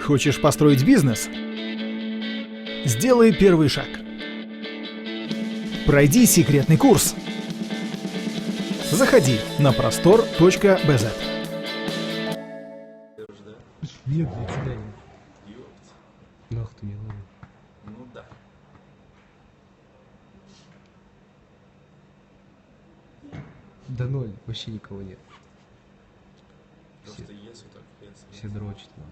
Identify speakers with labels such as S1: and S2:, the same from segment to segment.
S1: Хочешь построить бизнес? Сделай первый шаг. Пройди секретный курс. Заходи на простор.bz.
S2: Нет, до свидания. Нахуй ты не надо.
S3: Ну да.
S2: Да ноль, вообще никого нет.
S3: Просто если так впиться.
S2: Все дрочат нам.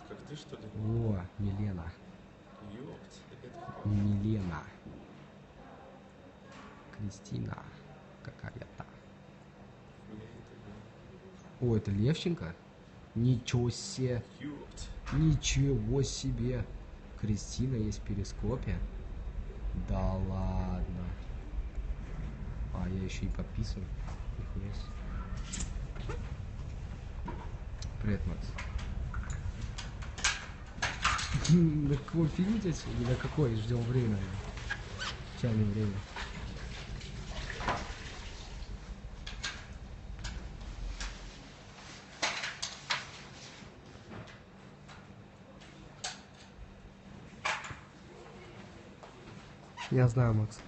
S3: Как ты, что ли?
S2: О, Милена.
S3: Ёпть, это
S2: Милена. Кристина. Какая-то.
S3: хуя это
S2: О, это Левченко? Ничего себе.
S3: было. Ёпть.
S2: Ничего себе. Кристина есть в перископе? Да ладно. А, я еще и подписан. Нихуя себе. Привет, Макс. На каком фильме здесь? Или на какой? Ждем время. Чайное время. Я знаю, Макс.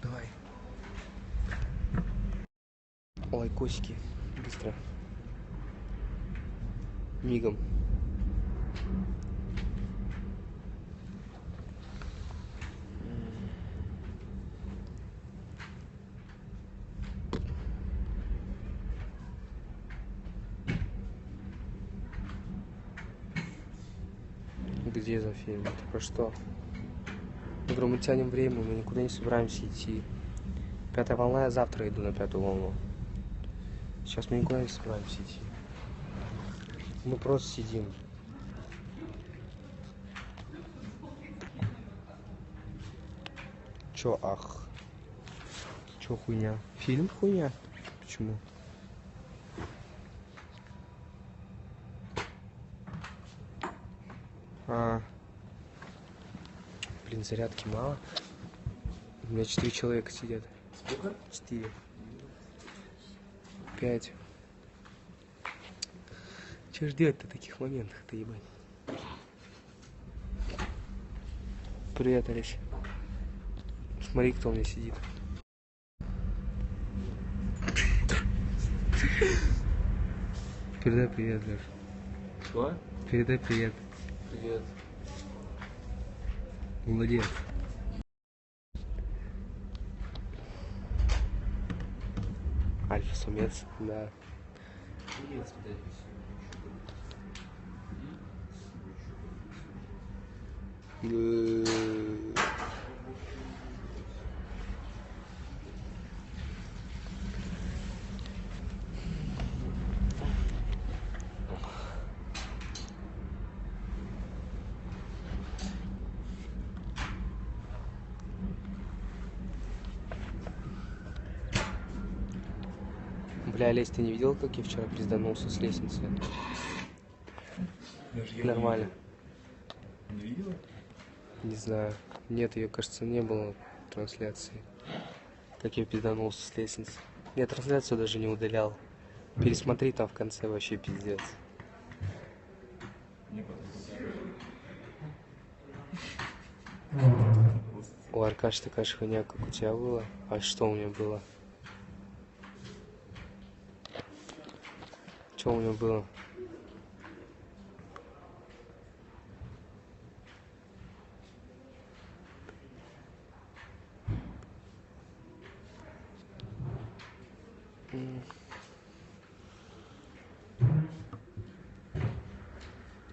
S2: Давай. Лайкосики. Быстро. Мигом. Где за фильм? Это про что? Я говорю, мы тянем время, мы никуда не собираемся идти. Пятая волна, я завтра иду на пятую волну. Сейчас мы никуда не собираемся идти. Мы просто сидим. Чё, ах? Чё хуйня? Фильм хуйня? Почему? Блин, зарядки мало. У меня 4 человека сидят.
S3: Сколько?
S2: 4. 5. Че ж делать-то в таких моментах-то, ебать? Привет, Олесь. Смотри, кто у меня сидит. Передай привет, Леш.
S3: Что?
S2: Передай привет.
S3: Привет.
S2: Молодец. Альфа-самец, да. Бля, Олесь, ты не видел, как я вчера пизданулся с лестницы? Нормально.
S3: Не видела?
S2: Не знаю. Нет, ее, кажется, не было трансляции. Как я пизданулся с лестницы. Я трансляцию даже не удалял. Пересмотри, там в конце вообще пиздец. У Аркаш такая же хуйня, как у тебя было. А что у меня было? Что у меня было?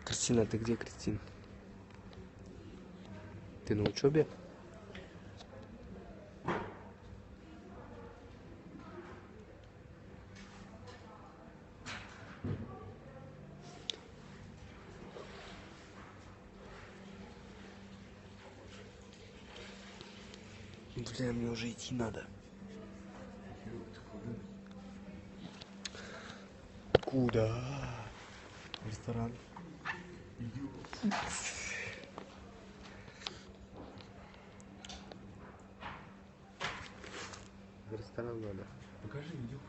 S2: Кристина, ты где, Кристин? Ты на учебе? Бля, мне уже идти надо. Куда? В ресторан. В ресторан надо.
S3: Покажи видео.